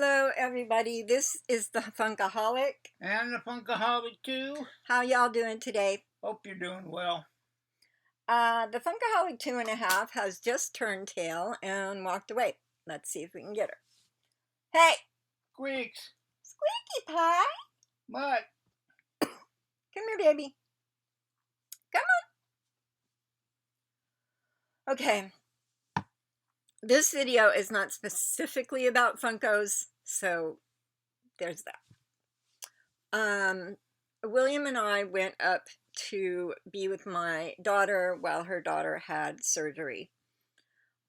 Hello everybody, this is the Funkoholic. And the Funkoholic too. How y'all doing today? Hope you're doing well. The Funkoholic 2.5 has just turned tail and walked away. Let's see if we can get her. Hey! Squeaks. Squeaky Pie! What? Come here, baby. Come on. Okay. This video is not specifically about Funkos, so there's that. William and I went up to be with my daughter while her daughter had surgery.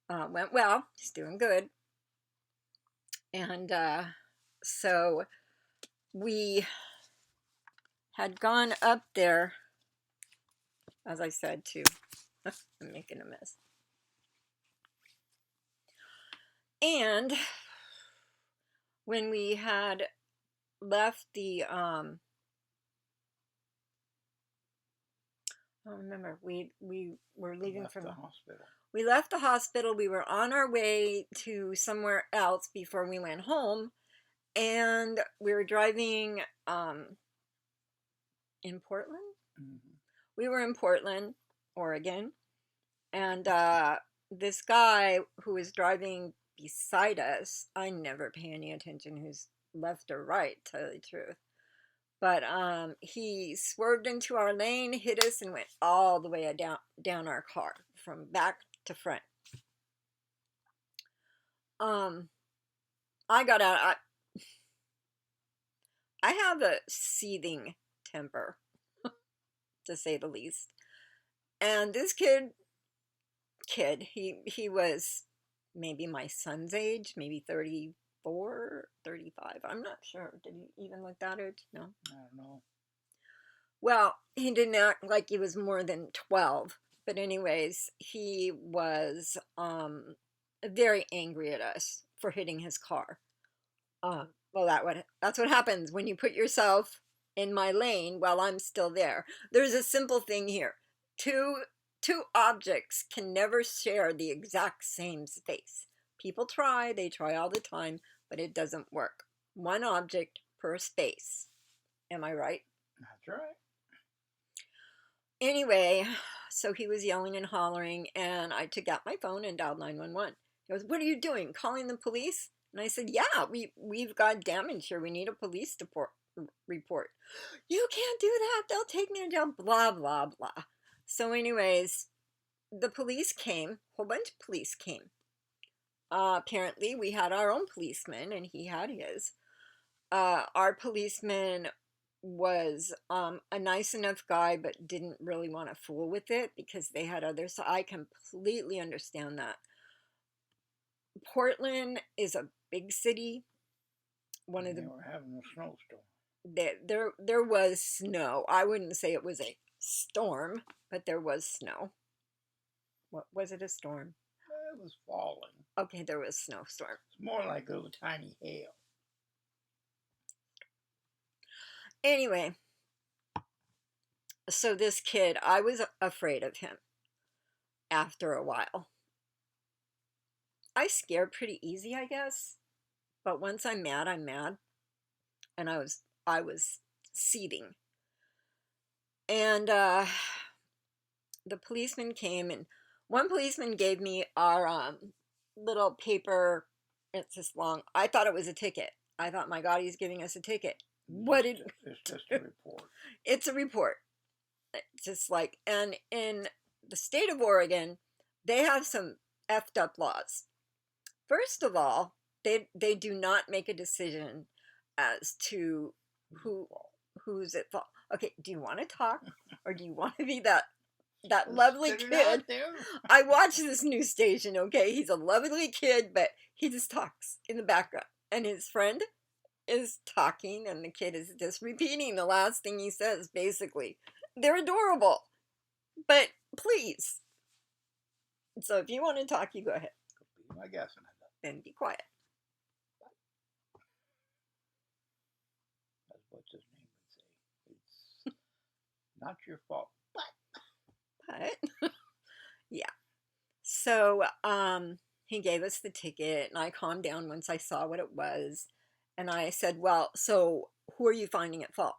Went well. She's doing good. And so we had gone up there, as I said, to... I'm making a mess. And when we had left the... I don't remember. We were leaving from the hospital. We left the hospital. We were on our way to somewhere else before we went home, and we were driving in Portland. Mm-hmm. We were in Portland, Oregon, and this guy who was driving beside us, I never pay any attention who's left or right, to tell you the truth. But he swerved into our lane, hit us, and went all the way down our car, from back to front. I got out. I have a seething temper, to say the least. And this kid, he was maybe my son's age, maybe 34, 35. I'm not sure. Did he even look that age? No? I don't know. Well, he didn't act like he was more than 12. But anyways, he was very angry at us for hitting his car. Well, that's what happens when you put yourself in my lane while I'm still there. There's a simple thing here. Two objects can never share the exact same space. People try, they try all the time, but it doesn't work. One object per space. Am I right? That's right. Anyway, so he was yelling and hollering, and I took out my phone and dialed 911. He goes, "What are you doing? Calling the police?" And I said, "Yeah, we've got damage here. We need a police report." "You can't do that. They'll take me to jail." Blah, blah, blah. So anyways, the police came. A whole bunch of police came. Apparently, we had our own policeman, and he had his. Our policeman was a nice enough guy, but didn't really want to fool with it because they had others. So I completely understand that. Portland is a big city. They were having a snowstorm. There was snow. I wouldn't say it was a storm, but there was snow. What was it? A storm? It was falling. Okay, there was a snowstorm. It's more like a little tiny hail. Anyway, so this kid, I was afraid of him after a while. I scare pretty easy, I guess. But once I'm mad, I'm mad. And I was seething. And the policeman came, and one policeman gave me our little paper. It's this long. I thought it was a ticket. I thought, my God, he's giving us a ticket. It's just a report. It's a report. Just like, and in the state of Oregon, they have some effed up laws. First of all, they do not make a decision as to who's at fault. Okay, do you want to talk, or do you want to be that lovely kid? I watch this news station. Okay, he's a lovely kid, but he just talks in the background, and his friend is talking, and the kid is just repeating the last thing he says. Basically, they're adorable, but please. So if you want to talk, you go ahead. I guess. Then be quiet. That's what his name would say. It's not your fault. But yeah. So he gave us the ticket, and I calmed down once I saw what it was. And I said, well, so who are you finding at fault?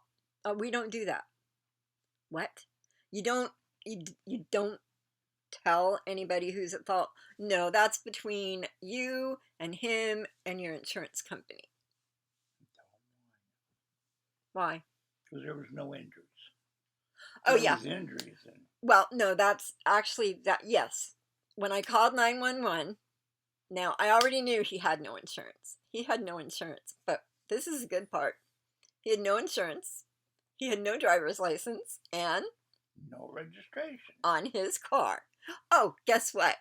We don't do that. What? You don't, you don't tell anybody who's at fault? No, that's between you and him and your insurance company. Why? Because there was no injuries. Oh, There yeah. was injuries. And Well, no, that's actually that. Yes. When I called 911, now I already knew he had no insurance. He had no insurance, but this is the good part. He had no insurance. He had no driver's license and no registration. on his car. Oh, guess what?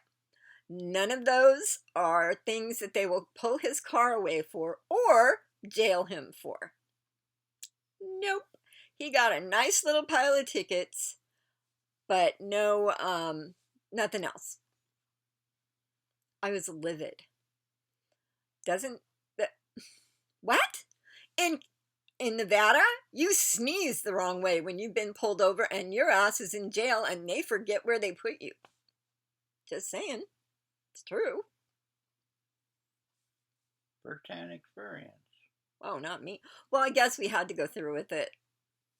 None of those are things that they will pull his car away for or jail him for. Nope. He got a nice little pile of tickets, but no, nothing else. I was livid. Doesn't that what? In Nevada, you sneeze the wrong way when you've been pulled over and your ass is in jail and they forget where they put you. Just saying. It's true. First-hand experience. Oh, not me. Well, I guess we had to go through with it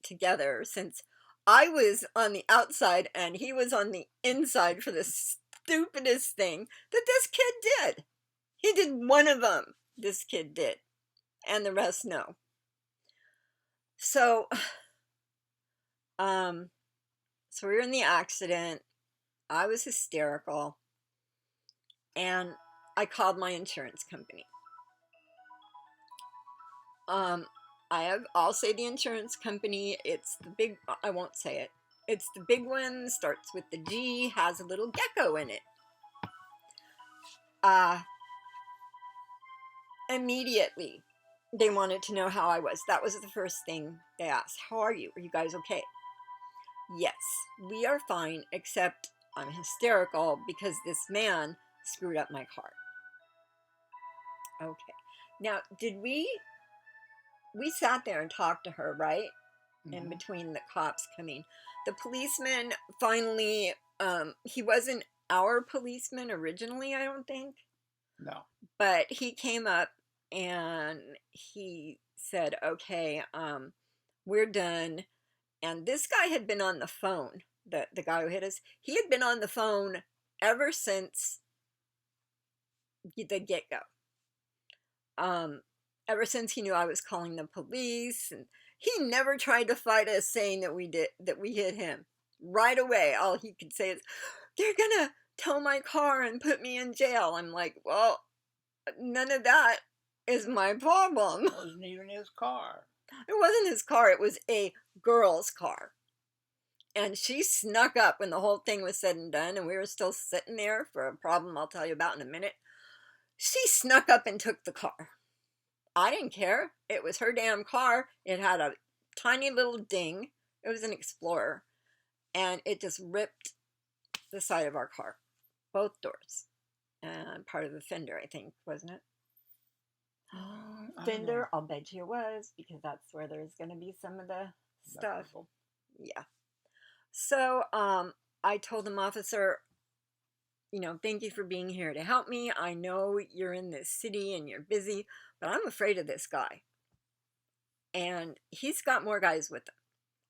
together since I was on the outside and he was on the inside for the stupidest thing that this kid did. He did one of them. This kid did. And the rest, no. So, so we were in the accident. I was hysterical. And I called my insurance company. I'll say the insurance company. It's the big, I won't say it. It's the big one, starts with the G, has a little gecko in it. Immediately, they wanted to know how I was. That was the first thing they asked. How are you? Are you guys okay? Yes, we are fine, except I'm hysterical because this man screwed up my car. Okay. Now, we sat there and talked to her, right? In between the cops coming. The policeman finally, he wasn't our policeman originally, I don't think. No. But he came up and he said, okay, we're done. And this guy had been on the phone, the guy who hit us, he had been on the phone ever since the get-go. Ever since he knew I was calling the police, and he never tried to fight us saying that we hit him. Right away, all he could say is, they're gonna tow my car and put me in jail. I'm like, well, none of that is my problem. It wasn't even his car. It wasn't his car, it was a girl's car. And she snuck up when the whole thing was said and done, and we were still sitting there for a problem I'll tell you about in a minute. She snuck up and took the car. I didn't care. It was her damn car. It had a tiny little ding. It was an Explorer. And it just ripped the side of our car. Both doors. And part of the fender, I think, wasn't it? Fender, I'll bet you it was, because that's where there's going to be some of the stuff. Yeah. So, I told the officer, thank you for being here to help me. I know you're in this city and you're busy, but I'm afraid of this guy. And he's got more guys with him.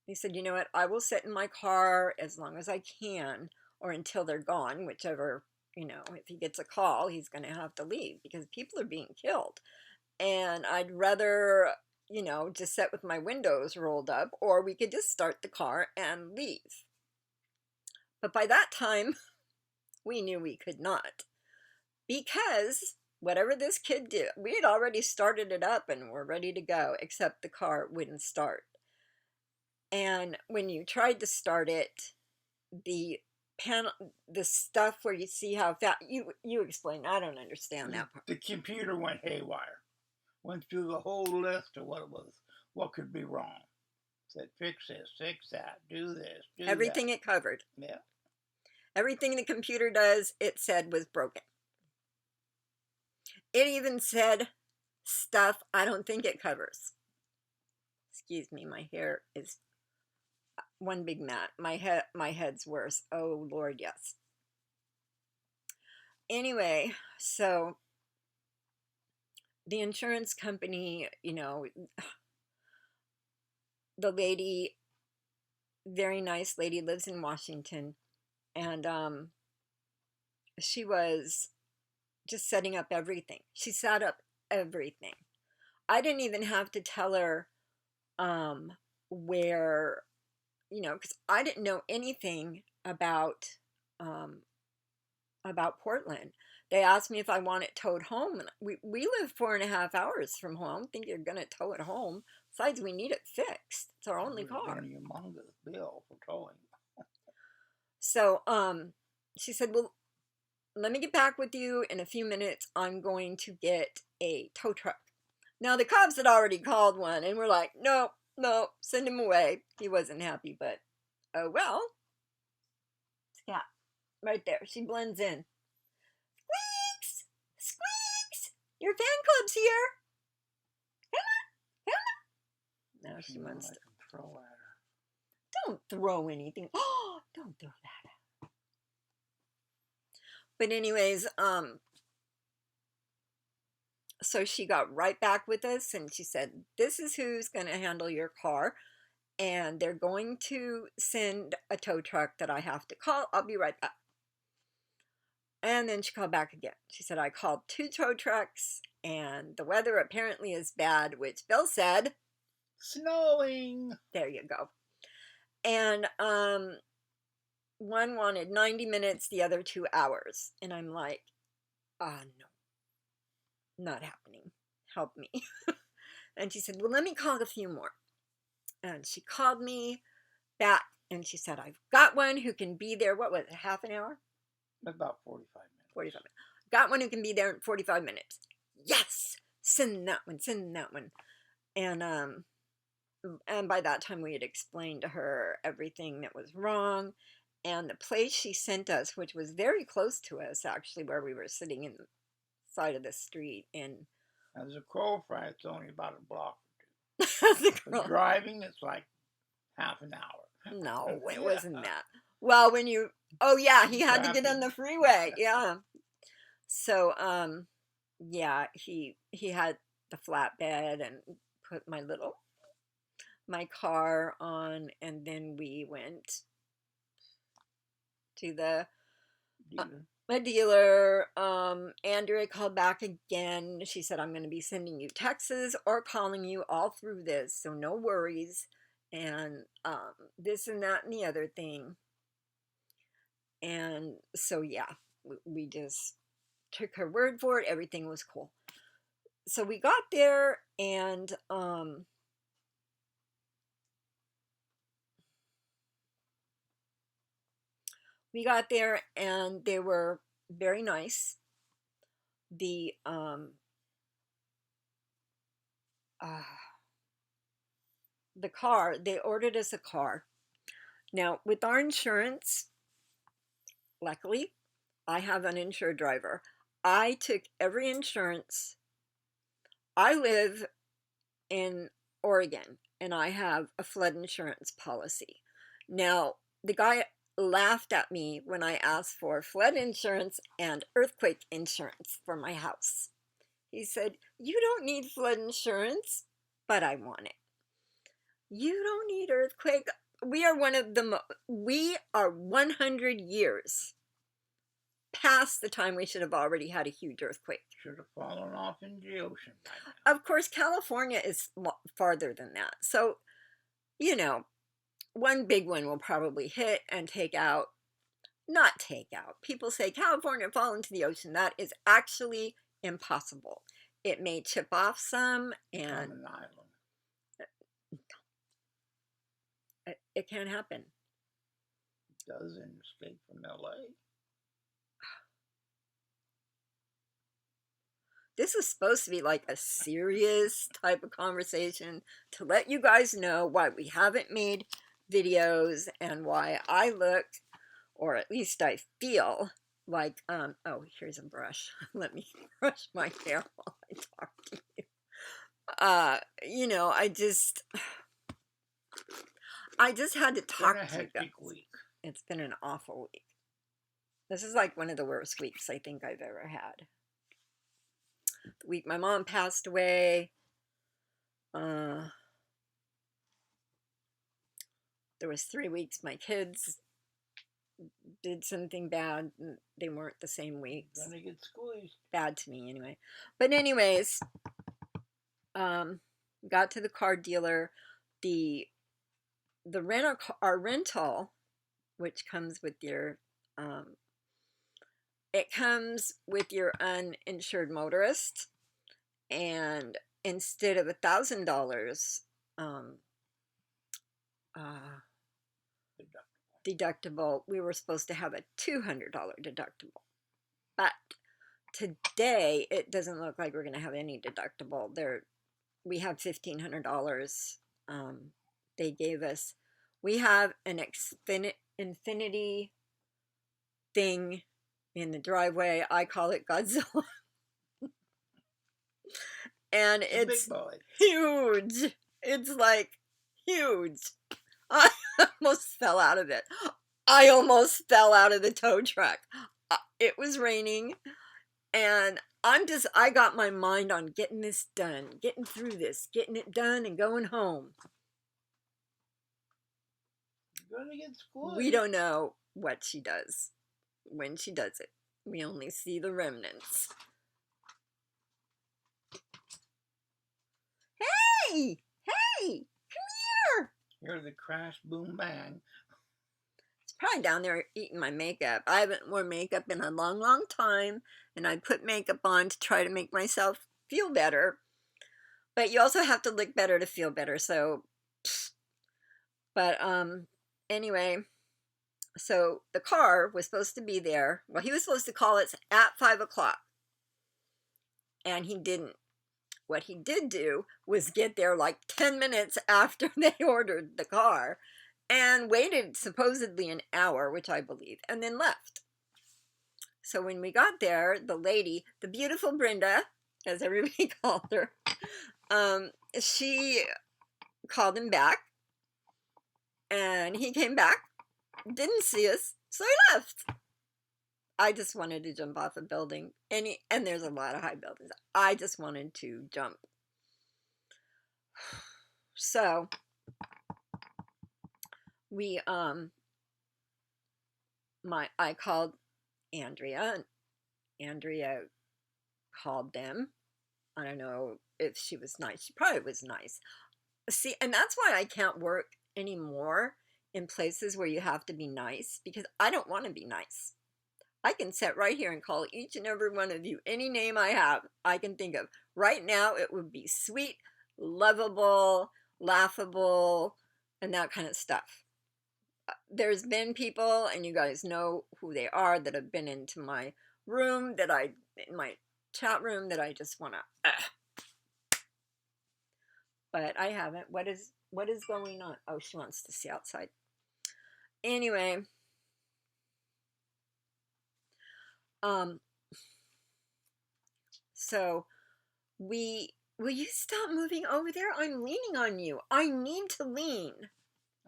He said, you know what, I will sit in my car as long as I can, or until they're gone, whichever, if he gets a call, he's going to have to leave because people are being killed. And I'd rather, just sit with my windows rolled up, or we could just start the car and leave. But by that time, we knew we could not, because whatever this kid did, we had already started it up and were ready to go, except the car wouldn't start. And when you tried to start it, the panel, the stuff where you see how fast, you explain, I don't understand that part. The computer went haywire. Went through the whole list of what could be wrong. Said, fix this, fix that, do this, do Everything that. it covered. Yeah. Everything the computer does, it said was broken. It even said stuff I don't think it covers. Excuse me, my hair is one big mat. My head's worse. Oh, Lord, yes. Anyway, so the insurance company, you know, the lady, very nice lady, lives in Washington, and she was just setting up everything. She set up everything. I didn't even have to tell her um, where, you know, because I didn't know anything um, about Portland. They asked me if I want it towed home, and we live 4.5 hours from home. I don't think you're gonna tow it home. Besides, we need it fixed. It's our It only would have car. been a humongous bill for towing. So she said, "Well, let me get back with you in a few minutes. I'm going to get a tow truck." Now the cops had already called one, and we're like, "No, no, send him away." He wasn't happy, but oh well. Yeah, right there. She blends in. Squeaks! Squeaks! Your fan club's here. Now She she knew wants I to. can throw at her. Don't throw anything. Oh, don't throw that. But anyways, so she got right back with us, and she said, "This is who's going to handle your car, and they're going to send a tow truck that I have to call. I'll be right back." And then she called back again. She said, "I called 2 tow trucks, and the weather apparently is bad," which Bill said, Snowing! there you go. And one wanted 90 minutes, the other 2 hours. And I'm like, no, not happening. Help me. And she said, "Well, let me call a few more." And she called me back, and she said, "I've got one who can be there." What was it, half an hour? About 45 minutes. 45 minutes. "Got one who can be there in 45 minutes. Yes, send that one, send that one." And by that time we had explained to her everything that was wrong. And the place she sent us, which was very close to us, actually, where we were sitting in the side of the street in As a crow fly, it's only about a block. the But driving, it's like half an hour. No, it Yeah. wasn't that. Well, when you, oh yeah, he had to get on Traffic. the freeway. Yeah. So, yeah, he had the flatbed and put my car on, and then we went to Dealer. a dealer. Andrea called back again. She said, "I'm going to be sending you texts or calling you all through this, so no worries." And this and that and the other thing. And so, yeah, we just took her word for it. Everything was cool. So we got there, and they were very nice. The uh, the car, they ordered us a car. Now with our insurance, luckily, I have an uninsured driver. I took every insurance. I live in Oregon, and I have a flood insurance policy. Now, the guy laughed at me when I asked for flood insurance and earthquake insurance for my house. He said, "You don't need flood insurance," but I want it. "You don't need earthquake." We are we are 100 years past the time we should have already had a huge earthquake. Should have fallen off in the ocean by now. Of course, California is farther than that. So, you know, one big one will probably hit and not take out. People say California fall into the ocean. That is actually impossible. It may chip off some, On and an island. it can happen. It does in Escape from LA. This is supposed to be like a serious type of conversation to let you guys know why we haven't made videos and why I look, or at least I feel like, oh, here's a brush. Let me brush my hair while I talk to you. You know, I just had to talk It's to been a you guys. hectic week. It's been an awful week. This is like one of the worst weeks I think I've ever had. the week my mom passed away. There was 3 weeks my kids did something bad. They weren't the same weeks. Gonna get squeezed. Bad to me anyway. But anyways, got to the car dealer. Our rental, which comes with your it comes with your uninsured motorist, and instead of $1,000 deductible, we were supposed to have a $200 deductible. But today it doesn't look like we're going to have any deductible. We have $1,500 they gave us. We have an infinity thing in the driveway. I call it Godzilla. And it's huge. It's like huge. I almost fell out of it. I almost fell out of the tow truck. It was raining, and I got my mind on getting this done, getting through this, getting it done, and going home. You're gonna get squeezed. We don't know what she does when she does it. We only see the remnants. Hey! Hey! Come here! Hear the crash, boom, bang. It's probably down there eating my makeup. I haven't worn makeup in a long, long time, and I put makeup on to try to make myself feel better. But you also have to look better to feel better, so... But, anyway, so the car was supposed to be there. Well, he was supposed to call us at 5 o'clock, and he didn't. What he did do was get there like 10 minutes after they ordered the car and waited supposedly an hour, which I believe, and then left. So when we got there, the lady, the beautiful Brenda, as everybody called her, she called him back, and he came back, didn't see us, so he left. I just wanted to jump off a building, and there's a lot of high buildings. I just wanted to jump. So we I called Andrea, and Andrea called them. I don't know if she was nice. She probably was nice. See, and that's why I can't work anymore in places where you have to be nice, because I don't want to be nice. I can sit right here and call each and every one of you any name I can think of. Right now, it would be sweet, lovable, laughable, and that kind of stuff. There's been people, and you guys know who they are, that have been into my room, in my chat room, that I just want to... But I haven't. What is going on? Oh, she wants to see outside. Anyway... So will you stop moving over there? I'm leaning on you. I need to lean.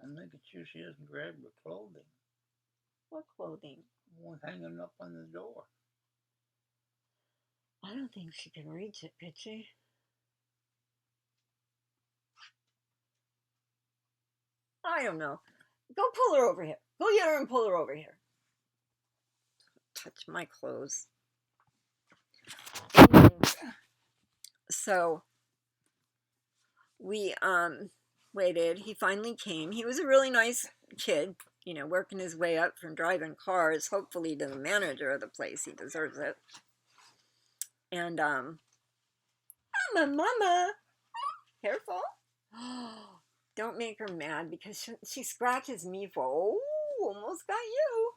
I'm making sure she doesn't grab your clothing. What clothing? One hanging up on the door. I don't think she can reach it, could she? I don't know. Go pull her over here. Go get her and pull her over here. Touch my clothes. So we waited. He finally came. He was a really nice kid, working his way up from driving cars, hopefully to the manager of the place. He deserves it. And I'm a mama. Careful. Don't make her mad, because she scratches me for, almost got you.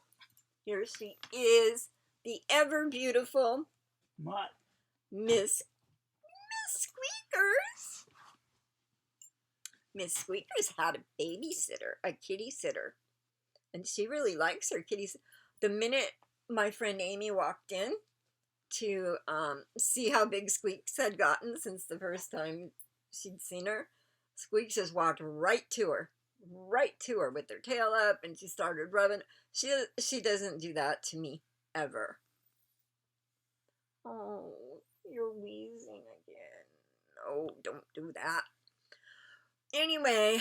Here she is, the ever beautiful Miss Squeakers. Miss Squeakers had a babysitter, a kitty sitter, and she really likes her kitties. The minute my friend Amy walked in to see how big Squeaks had gotten since the first time she'd seen her, Squeaks just walked right to her with her tail up, and she started rubbing. She doesn't do that to me ever. Oh, You're wheezing again. No, don't do that. Anyway,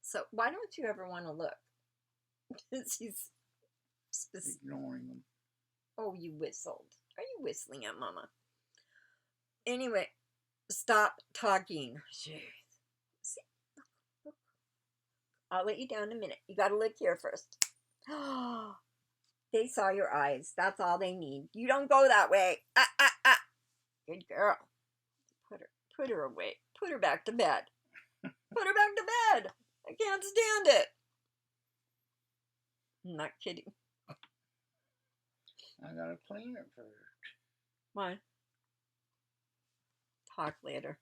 so why don't you ever want to look? She's ignoring them. Oh, you whistled. Are you whistling at Mama? Anyway, stop talking. Jeez. See? Look. I'll let you down in a minute. You gotta look here first. They saw your eyes. That's all they need. You don't go that way. Good girl. Put her away. Put her back to bed. Put her back to bed. I can't stand it. I'm not kidding. I gotta clean it first. Why? Talk later.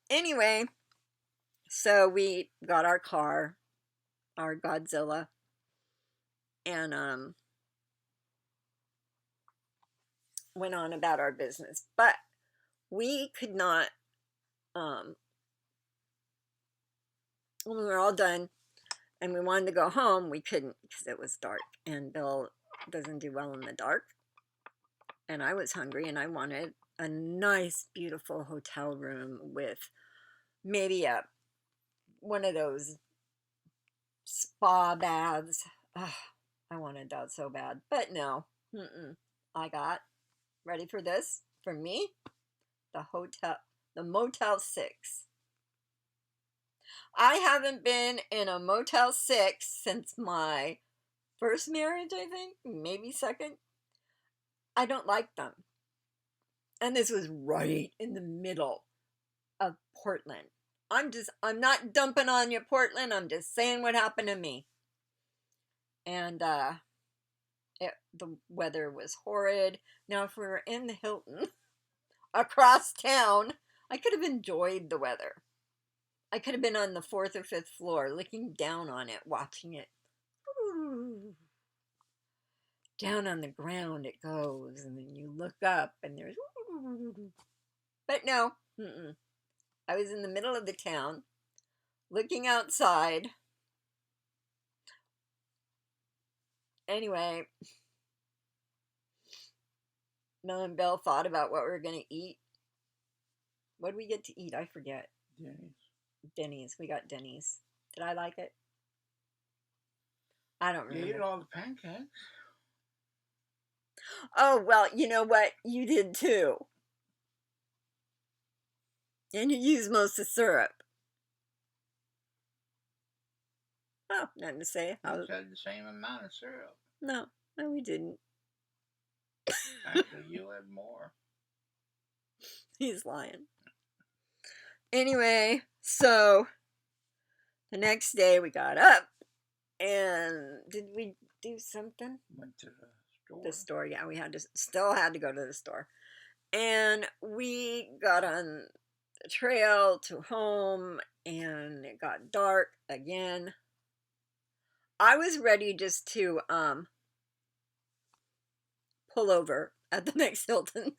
Anyway, so we got our car, our Godzilla, and went on about our business. But we could not, when we were all done and we wanted to go home, we couldn't because it was dark, and Bill doesn't do well in the dark. And I was hungry, and I wanted a nice, beautiful hotel room with maybe one of those spa baths. Oh, I wanted that so bad, but no. I got, ready for this? For me, the Motel 6. I haven't been in a Motel 6 since my first marriage, I think, maybe second. I don't like them. And this was right in the middle of Portland. I'm not dumping on you, Portland. I'm just saying what happened to me. And the weather was horrid. Now, if we were in the Hilton across town, I could have enjoyed the weather. I could have been on the 4th or 5th floor, looking down on it, watching it. Ooh. Down on the ground it goes, and then you look up, and there's... But no, I was in the middle of the town, looking outside. Anyway, Mel and Bill thought about what we were going to eat. What did we get to eat? I forget. Denny's. We got Denny's. Did I like it? I don't remember. You ate all the pancakes. Oh, well, you know what? You did too. And you used most of the syrup. Oh, nothing to say. You had the same amount of syrup. No, we didn't. Actually, you had more. He's lying. Anyway, so the next day we got up, and did we do something? Went to the store. The store, yeah. We still had to go to the store. And we got on the trail to home, and it got dark again. I was ready just to pull over at the next Hilton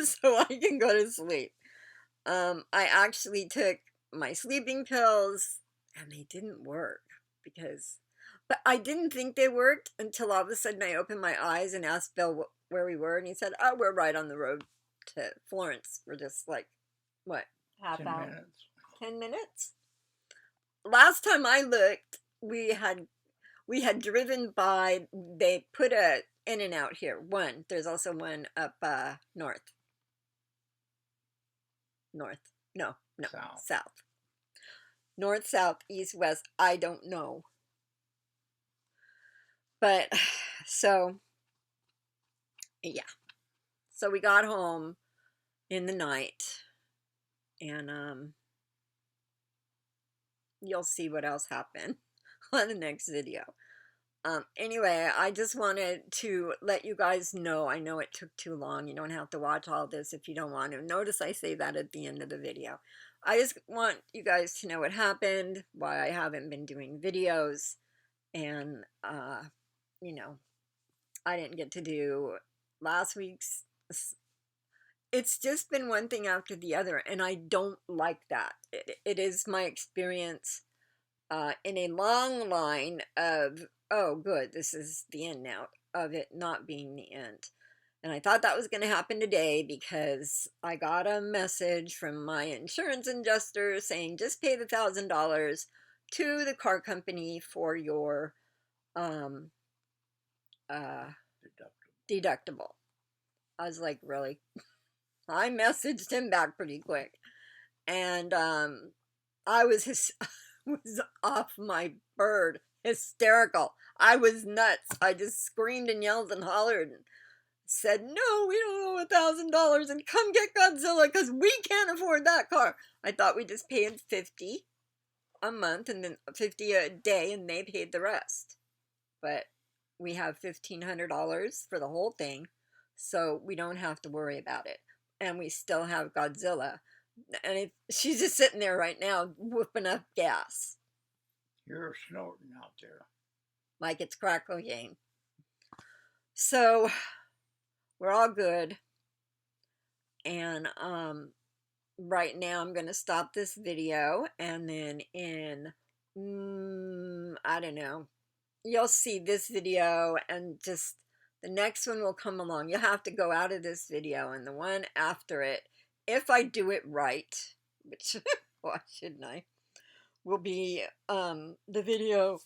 so I can go to sleep. I actually took my sleeping pills, and they didn't work but I didn't think they worked until all of a sudden I opened my eyes and asked Bill where we were, and he said, "Oh, we're right on the road to Florence. We're just like, what, half 10 hour? minutes. 10 minutes? Last time I looked, we had driven by. They put a In-N-Out here. One. There's also one up north. No, south. North, south, east, west. I don't know. But so yeah. So we got home in the night, and you'll see what else happened on the next video. Anyway, I just wanted to let you guys know. I know it took too long. You don't have to watch all this if you don't want to. Notice I say that at the end of the video. I just want you guys to know what happened, why I haven't been doing videos, and you know, I didn't get to do last week's. It's just been one thing after the other, and I don't like that. It is my experience in a long line of oh, good, this is the end now of it not being the end. And I thought that was going to happen today because I got a message from my insurance adjuster saying just pay the $1,000 to the car company for your um, uh, deductible. I was like, really? I messaged him back pretty quick, and I was was off my bird, hysterical. I was nuts. I just screamed and yelled and hollered and said, "No, we don't owe $1,000, and come get Godzilla because we can't afford that car." I thought we just paid 50 a month and then 50 a day, and they paid the rest. But we have $1,500 for the whole thing, so we don't have to worry about it. And we still have Godzilla, and she's just sitting there right now whooping up gas You're snorting out there. like it's crack cocaine. So we're all good, and right now I'm gonna stop this video, and then in I don't know, you'll see this video, and just the next one will come along. You'll have to go out of this video, and the one after it, if I do it right, which why shouldn't I, will be the video,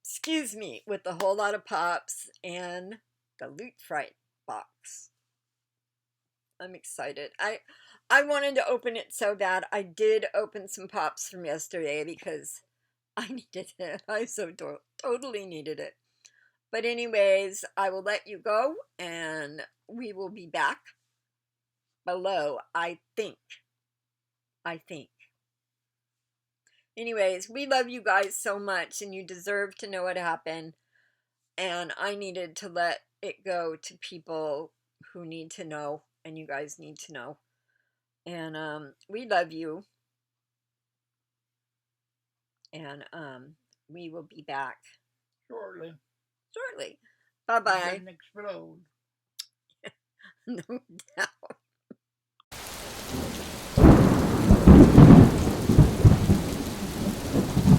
excuse me, with a whole lot of pops and the Loot Fright box. I'm excited. I wanted to open it so bad. I did open some pops from yesterday because I needed it. I so totally needed it. But anyways, I will let you go, and we will be back below, I think. Anyways, we love you guys so much, and you deserve to know what happened. And I needed to let it go to people who need to know, and you guys need to know. And we love you. And we will be back Shortly. Bye bye. It didn't explode. No doubt.